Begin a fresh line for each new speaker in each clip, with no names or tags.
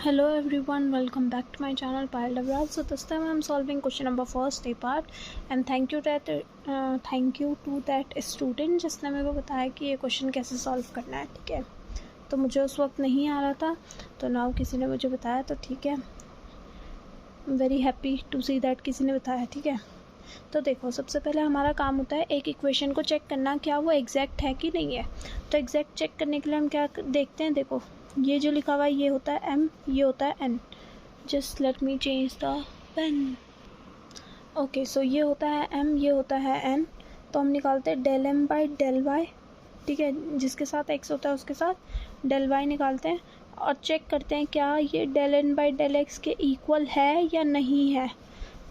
Hello everyone, welcome back to my channel Payal Devraj. So this time I am solving question number first A part and thank you to that student जिसने मेरे को बताया कि ये question कैसे solve करना है. ठीक है, तो मुझे उस वक्त नहीं आ रहा था, तो नाउ किसी ने मुझे बताया, तो ठीक है, very happy to see that किसी ने बताया. ठीक है, तो देखो, सबसे पहले हमारा काम होता है एक इक्वेशन को चेक करना, क्या वो एग्जैक्ट है कि नहीं है. तो एग्जैक्ट चेक करने के लिए हम क्या देखते हैं, देखो ये जो लिखा हुआ है ये होता है m, ये होता है n. Just let me change the pen. Okay, so ये होता है m, ये होता है n. तो हम निकालते हैं del m by del y. ठीक है, जिसके साथ x होता है उसके साथ डेल y निकालते हैं और चेक करते हैं क्या ये del n by del x के इक्वल है या नहीं है.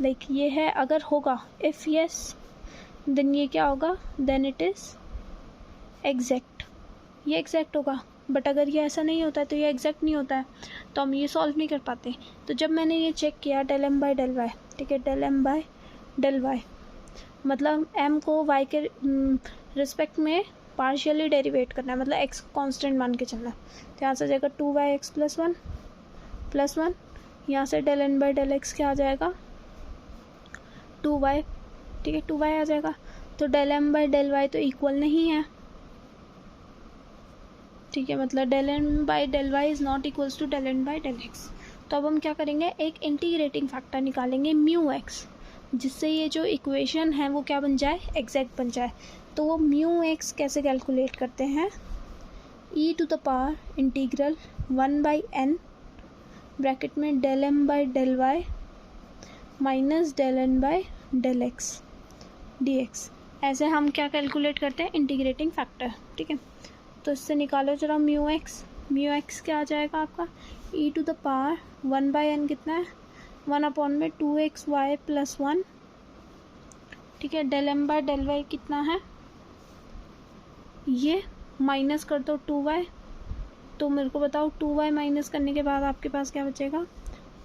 लाइक ये है, अगर होगा, इफ़ यस देन ये क्या होगा, देन इट इज़ एग्जैक्ट. ये एग्जैक्ट होगा. बट अगर ये ऐसा नहीं होता है तो ये एग्जैक्ट नहीं होता है, तो हम ये सॉल्व नहीं कर पाते. तो जब मैंने ये चेक किया del M by del y, ठीक है, del M by del y मतलब एम को वाई के रिस्पेक्ट में पार्शियली डेरिवेट करना है, मतलब एक्स कांस्टेंट मान के चलना है. तो यहाँ से आ जाएगा 2y(x + 1 यहाँ से del N by del x क्या आ जाएगा, 2y. ठीक है, 2y आ जाएगा. तो del M by del Y तो इक्वल नहीं है. ठीक है, मतलब del N by del Y is not equals to del N by del x. तो अब हम क्या करेंगे, एक इंटीग्रेटिंग फैक्टर निकालेंगे म्यू एक्स, जिससे ये जो इक्वेशन है वो क्या बन जाए, एग्जैक्ट बन जाए. तो वो म्यू एक्स कैसे कैलकुलेट करते हैं, e to the power integral 1/n bracket में del M by del y minus del N by del x d x. ऐसे हम क्या कैलकुलेट करते हैं, इंटीग्रेटिंग फैक्टर. ठीक है, तो इससे निकालो जरा म्यू एक्स क्या आ जाएगा आपका, ई टू द पावर 1/n कितना है, 1/2xy + 1. ठीक है, del M by del Y कितना है, ये माइनस कर दो 2y. तो मेरे को बताओ 2y माइनस करने के बाद आपके पास क्या बचेगा.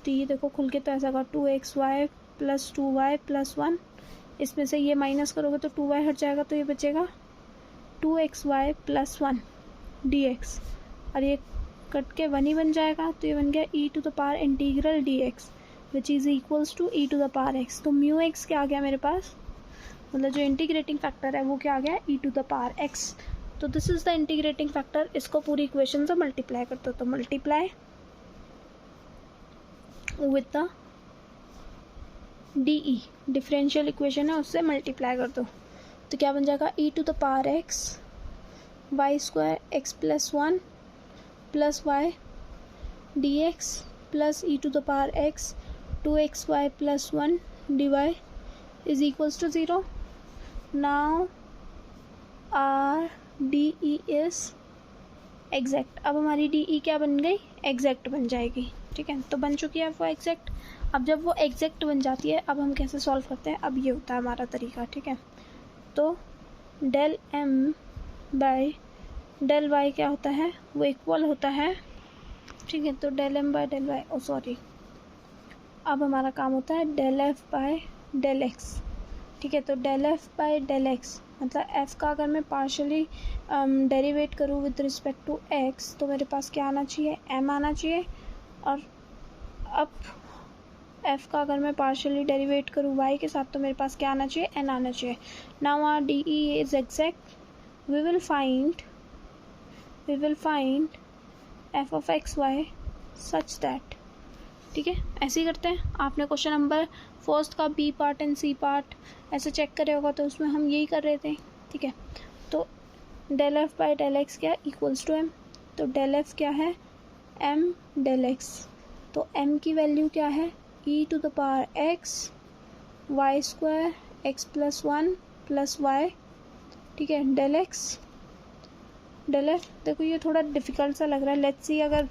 तो ये देखो खुल के तो ऐसा होगा 2xy + 2y + 1. इसमें से ये माइनस करोगे तो 2y हट जाएगा, तो ये बचेगा 2xy + 1 dx. और ये कट के 1 ही बन जाएगा, तो ये बन गया e to the power integral dx which is equals to e to the power x. तो म्यू एक्स क्या आ गया मेरे पास, मतलब जो इंटीग्रेटिंग फैक्टर है वो क्या आ गया, e to the power x. तो this is the integrating factor. इसको पूरी इक्वेशन से मल्टीप्लाई कर दो, तो multiply with the d e, differential equation है उससे मल्टीप्लाई कर दो. तो क्या बन जाएगा, e to the power x y² x + 1 + y dx plus E to the power x 2xy + 1 dy is equals to 0. Now R D e is exact. अब हमारी डी ई क्या बन गई, एग्जैक्ट बन जाएगी. ठीक है, तो बन चुकी है वो एग्जैक्ट. अब जब वो एग्जैक्ट बन जाती है, अब हम कैसे सॉल्व करते हैं, अब ये होता है हमारा तरीका. ठीक है, तो del M by del Y क्या होता है, वो इक्वल होता है. ठीक है, तो del M by del Y, sorry, अब हमारा काम होता है del F by del X. ठीक है, तो del F by del X मतलब एफ़ का अगर मैं पार्शली डेरिवेट करूँ विद रिस्पेक्ट टू एक्स, तो मेरे पास क्या आना चाहिए, एम आना चाहिए. और अब एफ़ का अगर मैं पार्शली डेरिवेट करूँ वाई के साथ, तो मेरे पास क्या आना चाहिए, एन आना चाहिए. Now R D E is exact. We will find F of X Y such that. ठीक है, ऐसे ही करते हैं. आपने क्वेश्चन नंबर फर्स्ट का B part and C part ऐसे चेक करे होगा, तो उसमें हम यही कर रहे थे. ठीक है, तो del F by del x क्या इक्वल्स टू एम. तो डेल एफ क्या है, एम डेल एक्स. तो एम की वैल्यू क्या है, e to the power x y² x + 1 + y. ठीक है, डेल एक्स डेल एफ. देखो ये थोड़ा डिफ़िकल्ट सा लग रहा है, लेट्स सी अगर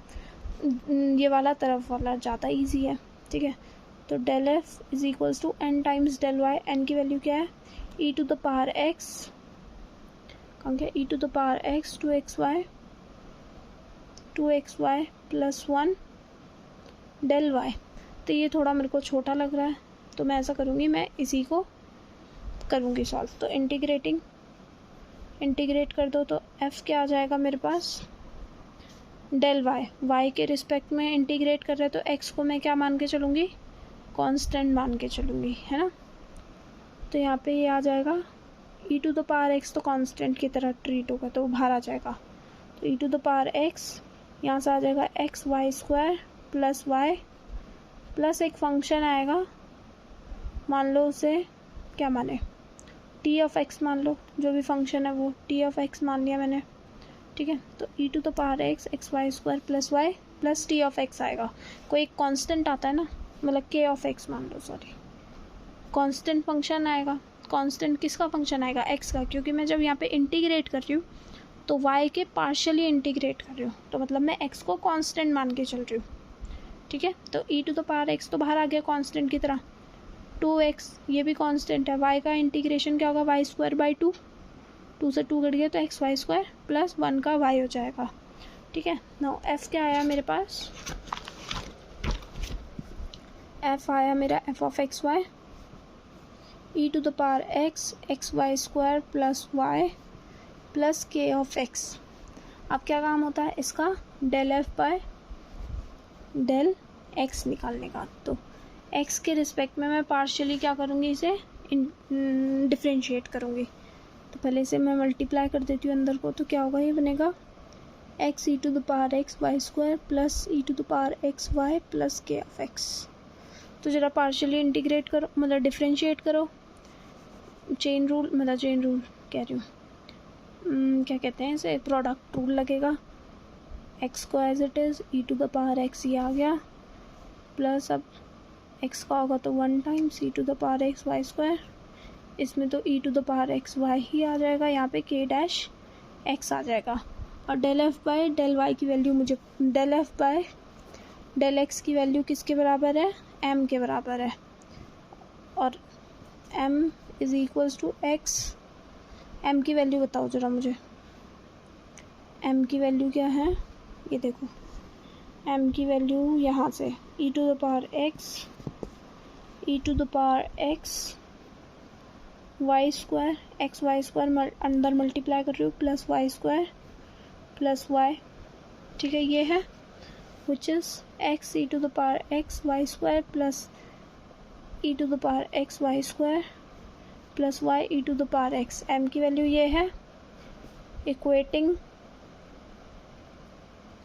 ये वाला तरफ वाला ज़्यादा इजी है. ठीक है, तो del f is equals to n times del y. N की वैल्यू क्या है, e to the power x, कौन क्या, e to the power x 2xy + 1 del Y. तो ये थोड़ा मेरे को छोटा लग रहा है, तो मैं ऐसा करूँगी, मैं इसी को करूँगी सॉल्व. तो इंटीग्रेट कर दो, तो एफ़ क्या आ जाएगा मेरे पास, डेल वाई, वाई के रिस्पेक्ट में इंटीग्रेट कर रहे हैं तो एक्स को मैं क्या मान के चलूँगी, कांस्टेंट मान के चलूँगी, है ना। तो यहाँ पे ये आ जाएगा e to the power x, तो कांस्टेंट की तरह ट्रीट होगा तो वो बाहर आ जाएगा। तो e to the power x यहाँ से आ जाएगा X Y square plus Y plus एक फंक्शन आएगा, मान लो उसे क्या माने, टी ऑफ एक्स मान लो, जो भी फंक्शन है वो टी ऑफ एक्स मान लिया मैंने, ठीक है। तो e to the power x Y square plus Y plus T of X आएगा। कोई एक कांस्टेंट आता है ना, मतलब के ऑफ एक्स मान लो, सॉरी, कांस्टेंट फंक्शन आएगा। कांस्टेंट किसका फंक्शन आएगा, एक्स का, क्योंकि मैं जब यहाँ पे इंटीग्रेट कर रही हूँ तो वाई के पार्शियली इंटीग्रेट कर रही हूँ, तो मतलब मैं एक्स को कांस्टेंट मान के चल रही हूँ, ठीक है। तो e to the power X तो बाहर आ गया कांस्टेंट की तरह, 2x ये भी कांस्टेंट है, y का इंटीग्रेशन क्या होगा, वाई स्क्वायर बाई 2, 2 से 2 कट गया तो एक्स वाई स्क्वायर प्लस 1 का y हो जाएगा, ठीक है। नाउ f क्या आया मेरे पास, f आया मेरा f of X Y e to the power x Y square plus y plus K of X. अब क्या काम होता है इसका, del f by del x निकालने का। तो x के रिस्पेक्ट में मैं पार्शियली क्या करूँगी, इसे डिफ्रेंशिएट करूँगी। तो पहले इसे मैं मल्टीप्लाई कर देती हूँ अंदर को, तो क्या होगा, ये बनेगा x E to the power x Y square plus E to the power x Y plus K of X. तो ज़रा पार्शियली इंटीग्रेट करो, मतलब डिफ्रेंशिएट करो, चेन रूल कह रही हूँ, क्या कहते हैं इसे, प्रोडक्ट रूल लगेगा। x को as it is E to the power x ये आ गया, प्लस अब x का होगा तो 1 times e to the power x Y square, इसमें तो e to the power x y ही आ जाएगा, यहाँ पे k डैश x आ जाएगा। और del F by del y की वैल्यू मुझे, del F by del x की वैल्यू किसके बराबर है, m के बराबर है, और m is equals to x। m की वैल्यू बताओ ज़रा मुझे, m की वैल्यू क्या है, ये देखो m की वैल्यू यहाँ से e to the power x Y square, x Y square अंदर मल्टीप्लाई कर रही हूँ, plus y square plus y, ठीक है, ये है which is x e to the power x Y square plus E to the power x Y square plus y e to the power x. m की value ये है, equating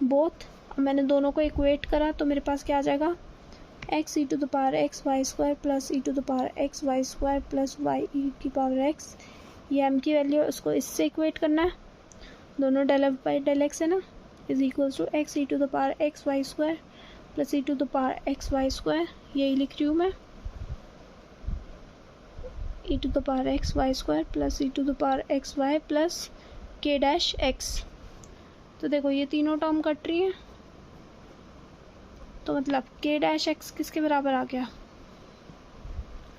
both, मैंने दोनों को इक्वेट करा तो मेरे पास क्या आ जाएगा, x e to the power x Y square plus E to the power x Y square plus y e की पावर एक्स। ये m की वैल्यू है, उसको इससे इक्वेट करना है, दोनों del F by del x है ना, is equals to x e to the power x Y square plus E to the power x Y square, यही लिख रही हूँ मैं, e to the power x Y square plus E to the power x Y plus K dash X. तो देखो ये तीनों term cut रही है, तो मतलब के डैश एक्स किसके बराबर आ गया,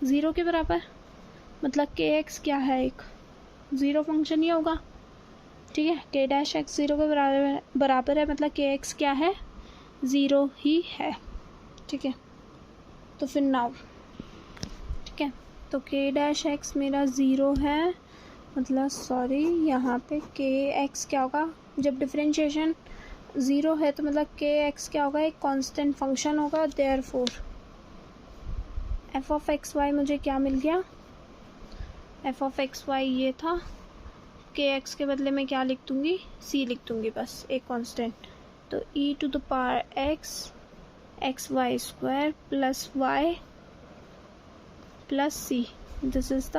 0 के बराबर, मतलब के एक्स क्या है, एक 0 फंक्शन ही होगा, ठीक है। के डैश एक्स 0 के बराबर है, मतलब के एक्स क्या है, 0 ही है, ठीक है। तो फिर नाउ, ठीक है, तो के डैश एक्स मेरा 0 है, मतलब सॉरी यहाँ पे के एक्स क्या होगा, जब डिफरेंशिएशन 0 है तो मतलब के एक्स क्या होगा, एक कांस्टेंट फंक्शन होगा, therefore F of X Y मुझे क्या मिल गया, एफ ऑफ एक्स वाई ये था, के एक्स के बदले में क्या लिख दूँगी, सी लिख दूँगी बस, एक कांस्टेंट। तो e to the power x Y square plus Y plus c, this is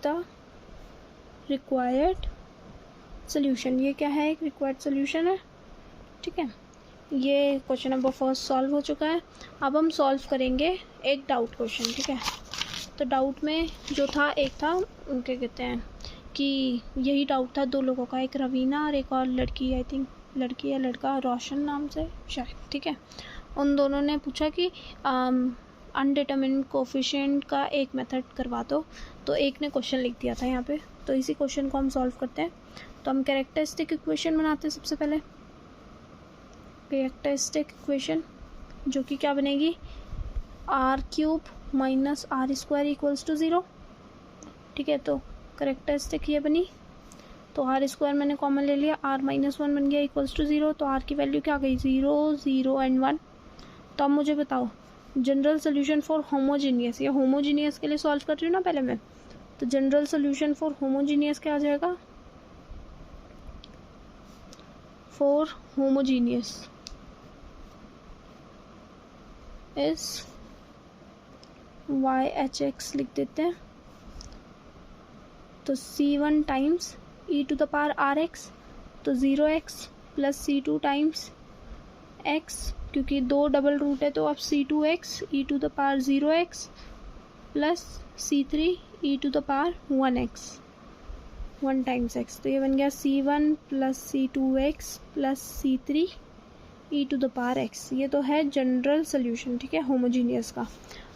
the required solution. ये क्या है, एक रिक्वायर्ड सोल्यूशन है, ठीक है। ये क्वेश्चन नंबर फर्स्ट सॉल्व हो चुका है। अब हम सॉल्व करेंगे एक डाउट क्वेश्चन, ठीक है। तो डाउट में जो था, एक था क्या कहते हैं कि यही डाउट था 2 लोगों का, एक रवीना और एक और लड़की, आई थिंक लड़की या लड़का, रोशन नाम से शायद, ठीक है। उन दोनों ने पूछा कि अनडिटरमिन्ड कोफिशिएंट का एक मेथड करवा दो, तो एक ने क्वेश्चन लिख दिया था यहाँ पे, तो इसी क्वेश्चन को हम सॉल्व करते हैं। तो हम कैरेक्टरिस्टिक इक्वेशन बनाते हैं सबसे पहले, कैरेक्टरिस्टिक इक्वेशन जो कि क्या बनेगी, r³ minus r² equals to 0, ठीक है। तो कैरेक्टरिस्टिक ये बनी, तो आर स्क्वायर मैंने कॉमन ले लिया, आर माइनस 1 बन गया इक्वल्स टू 0। तो आर की वैल्यू क्या आ गई, 0 0 एंड 1। तो अब मुझे बताओ जनरल सोल्यूशन फॉर होमोजीनियस, या होमोजीनियस के लिए सॉल्व कर रही हूँ ना पहले मैं, तो जनरल सोल्यूशन फॉर होमोजीनियस क्या आ जाएगा, for homogeneous is Y H X लिख देते हैं। तो C1 times e to the power R X, तो 0x plus C2 times x, क्योंकि 2 डबल रूट है तो अब C2x e to the power 0x plus C3 e to the power 1x 1 times x। तो ये बन गया C1 plus C2x plus C3 e to the power x। ये तो है जनरल सोल्यूशन, ठीक है, होमोजीनियस का।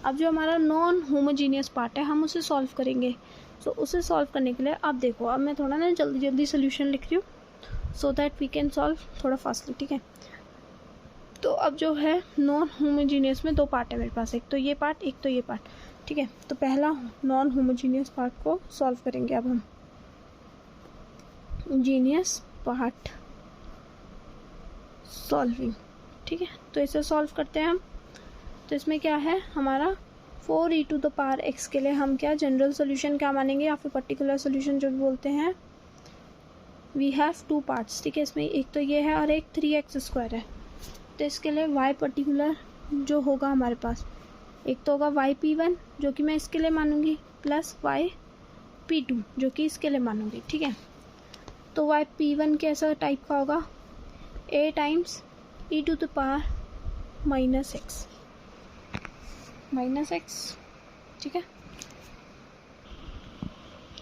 अब जो हमारा नॉन होमोजीनियस पार्ट है हम उसे सॉल्व करेंगे। सो उसे सॉल्व करने के लिए अब देखो, अब मैं थोड़ा ना जल्दी जल्दी सोल्यूशन लिख रही हूँ so that we can solve थोड़ा फास्टली, ठीक है। तो अब जो है नॉन होमोजीनियस में 2 पार्ट है मेरे पास, एक तो ये पार्ट, एक तो ये पार्ट, ठीक है। तो पहला नॉन होमोजीनियस पार्ट को सॉल्व करेंगे अब हम, जीनियस पार्ट सॉल्विंग, ठीक है। तो इसे सॉल्व करते हैं हम। तो इसमें क्या है हमारा 4e to the power x के लिए हम क्या जनरल सोल्यूशन क्या मानेंगे या फिर पर्टिकुलर सोल्यूशन जो बोलते हैं, वी हैव 2 पार्ट्स, ठीक है। इसमें एक तो ये है और एक 3x स्क्वायर है। तो इसके लिए y पर्टिकुलर जो होगा हमारे पास, एक तो होगा yp1 जो कि मैं इसके लिए मानूंगी, प्लस yp2 जो कि इसके लिए मानूंगी, ठीक है। तो yp1 कैसा टाइप का होगा, a times e to the power minus x, ठीक है।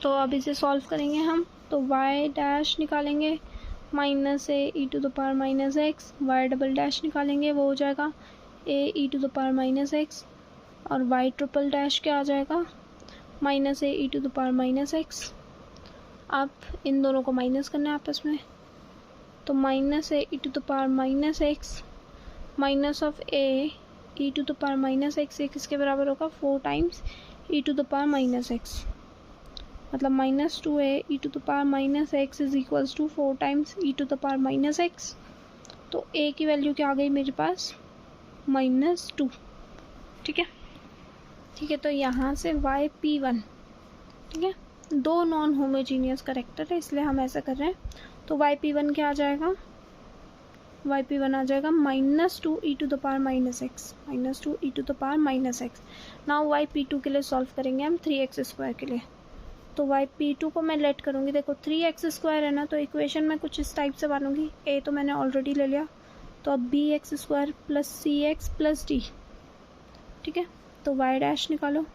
तो अब इसे सॉल्व करेंगे हम। तो y डैश निकालेंगे minus a e to the power minus x, y double dash निकालेंगे वो हो जाएगा a e to the power minus x, और वाई ट्रिपल डैश क्या आ जाएगा minus a e to the power minus x. अब इन दोनों को माइनस करना है आपस में, तो minus a e to the power minus x minus of a e to the power minus x, ये किसके बराबर होगा 4 times e to the power minus x, मतलब minus 2a e to the power minus x is equals to 4 times e to the power minus x. तो a की value क्या आ गई मेरे पास -2, ठीक है, ठीक है। तो यहाँ से yp1, ठीक है, 2 नॉन होमोजीनियस करेक्टर है इसलिए हम ऐसा कर रहे हैं। तो yp1 क्या आ जाएगा, yp1 आ जाएगा -2 e to the power minus x, -2 e to the power minus x. Now yp2 के लिए सॉल्व करेंगे हम 3x स्क्वायर के लिए। तो yp2 को मैं लेट करूँगी, देखो 3x स्क्वायर है ना, तो इक्वेशन में कुछ इस टाइप से बनूंगी, a तो मैंने ऑलरेडी ले लिया, तो अब bx square plus cx plus d, ठीक है। तो y डैश निकालो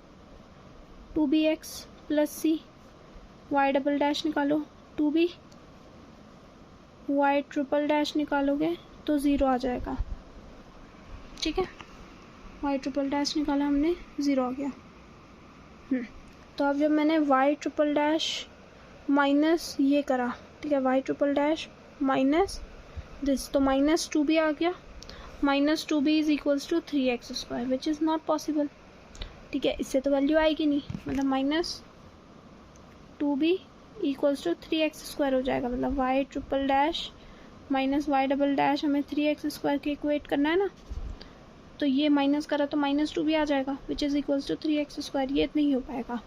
2bx plus c, y double dash निकालो 2b, y ट्रिपल डैश निकालोगे तो 0 आ जाएगा, ठीक है। y ट्रिपल डैश निकाला हमने, 0 आ गया। तो अब जब मैंने y ट्रिपल डैश माइनस ये करा, ठीक है, y triple dash minus this, तो -2b आ गया, -2b is equals to 3x square which is not possible, ठीक है। इससे तो वैल्यू आएगी नहीं, मतलब -2b equals to 3x square हो जाएगा, मतलब y triple dash minus y double dash हमें 3x स्क्वायर के इक्वेट करना है ना, तो ये माइनस करा तो -2b आ जाएगा which is equals to 3x square, ये नहीं हो पाएगा।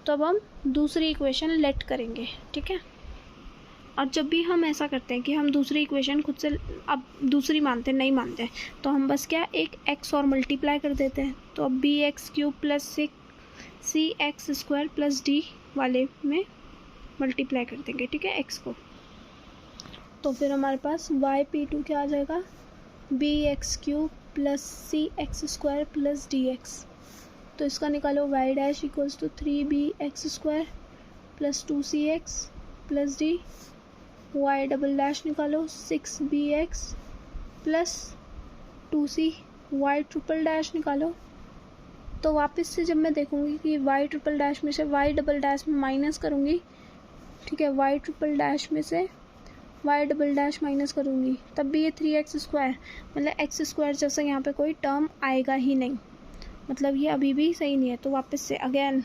तो अब हम दूसरी इक्वेशन लेट करेंगे, ठीक है। और जब भी हम ऐसा करते हैं कि हम दूसरी इक्वेशन खुद से अब दूसरी मानते हैं, नहीं मानते हैं, तो हम बस क्या एक x और मल्टीप्लाई कर देते हैं। तो अब bx³ plus cx square plus d वाले में मल्टीप्लाई कर देंगे, ठीक है, x को। तो फिर हमारे पास yp2 क्या आ जाएगा, bx³ plus cx square plus dx। तो इसका निकालो y dash equals to 3bx square plus 2cx plus d, y double dash निकालो 6bx plus 2c, y triple dash निकालो। तो वापस से जब मैं देखूंगी कि y ट्रिपल डैश में से y डबल डैश में माइनस करूंगी, ठीक है, y ट्रिपल डैश में से y डबल डैश माइनस करूंगी, तब भी ये 3x स्क्वायर मतलब x स्क्वायर जैसा यहाँ पे कोई टर्म आएगा ही नहीं, मतलब ये अभी भी सही नहीं है। तो वापस से again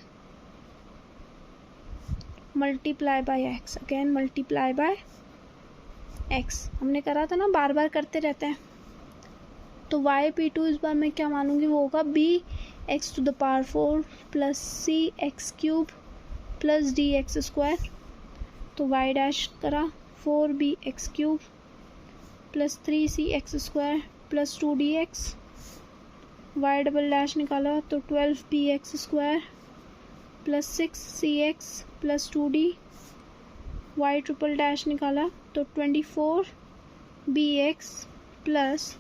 multiply by x, again multiply by x. हमने करा था ना, बार बार करते रहते हैं। तो वाई P2 इस बार मैं क्या मानूंगी, वो होगा B X to the power 4 plus C X cube plus D X square. तो वाई डैश करा 4b X cube plus 3c X square plus 2dx। Y double dash निकाला तो 12b X square plus 6cx plus 2d। Y triple dash निकाला तो 24bx plus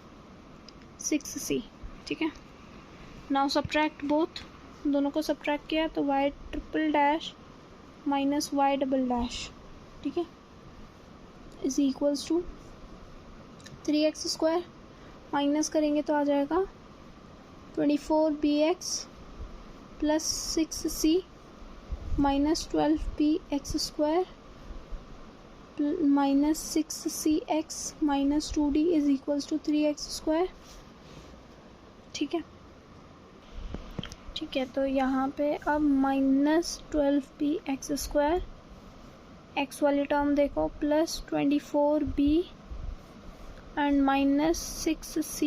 6c। ठीक है, now subtract both, दोनों को सब्ट्रैक्ट किया तो Y triple dash minus Y double dash, ठीक है, is equals to 3x square. Minus करेंगे तो आ जाएगा 24bx plus 6c minus 12bx square minus 6cx minus 2d is equals to 3x square. ठीक है, ठीक है, तो यहाँ पे अब माइनस 12bx स्क्वायर, एक्स वाली टर्म देखो, plus 24b and minus 6c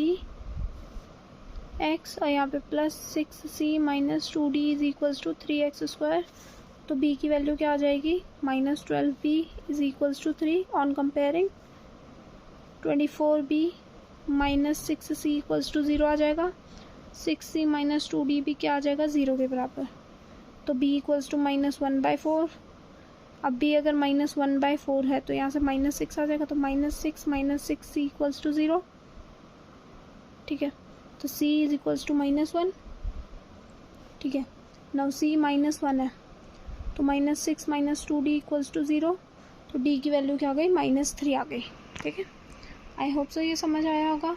X, और यहाँ पे plus 6c minus 2d is equals to 3x square. तो b की वैल्यू क्या आ जाएगी, minus 12b is equals to 3 on comparing 24b minus 6c equals to 0 आ जाएगा। 6c माइनस 2d भी क्या आ जाएगा, 0 के बराबर। तो b इक्वल्स टू -1/4। अब b अगर -1/4 है तो यहाँ से -6 आ जाएगा, तो -6 माइनस 6c इक्वल्स टू 0। ठीक है, तो c इज इक्वल्स टू -1। ठीक है, नाउ c -1 है तो -6 माइनस 2d इक्वल्स टू 0। तो d की वैल्यू क्या आ गई, -3 आ गई। ठीक है, आई होप सो ये समझ आया होगा।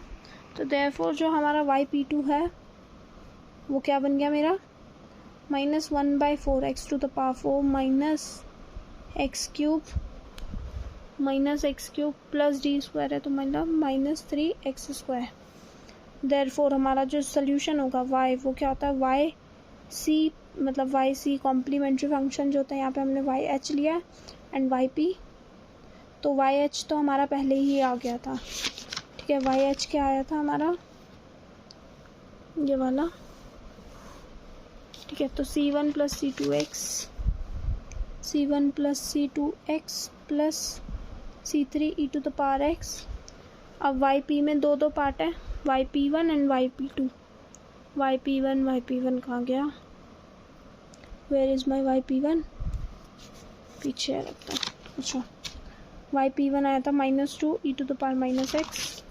तो देयरफॉर जो हमारा वाई P2 है वो क्या बन गया मेरा, -1/4 x to the power 4 minus x cube plus D square है, तो मतलब -3x स्क्वायर। देयरफॉर हमारा जो सोल्यूशन होगा y, वो क्या होता है, वाई सी, मतलब वाई सी कॉम्प्लीमेंट्री फंक्शन जो होता है, यहाँ पे हमने वाई एच लिया एंड वाई पी। तो वाई एच तो हमारा पहले ही आ गया था। ठीक है, वाई एच क्या आया था हमारा, ये वाला। ठीक है, तो c1 plus c2x plus c3 e to the power x। अब वाई पी में दो पार्ट है, Y P1 and Y P2। Y P1 कहाँ गया, where is my Y P1, पीछे रखता हूँ। अच्छा, वाई P1 आया था -2 e to the power -x,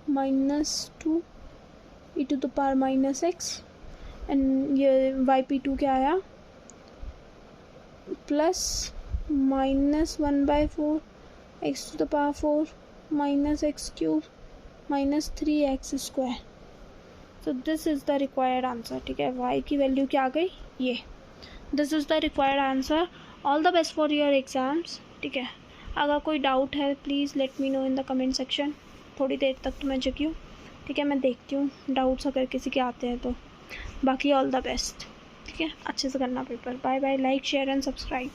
-2 e to the power -x, and ये वाई P2 क्या आया, plus -1/4 x to the power 4 minus x cube minus 3x square. तो this is the required answer. ठीक है, y की value क्या आ गई, ये। This is the required answer. All the best for your exams. ठीक है, अगर कोई डाउट है please let me know in the comment section. थोड़ी देर तक तो मैं जगी हूँ। ठीक है, मैं देखती हूँ डाउट्स अगर किसी के आते हैं तो। बाकी ऑल द बेस्ट। ठीक है, अच्छे से करना paper. Bye bye, like share and subscribe.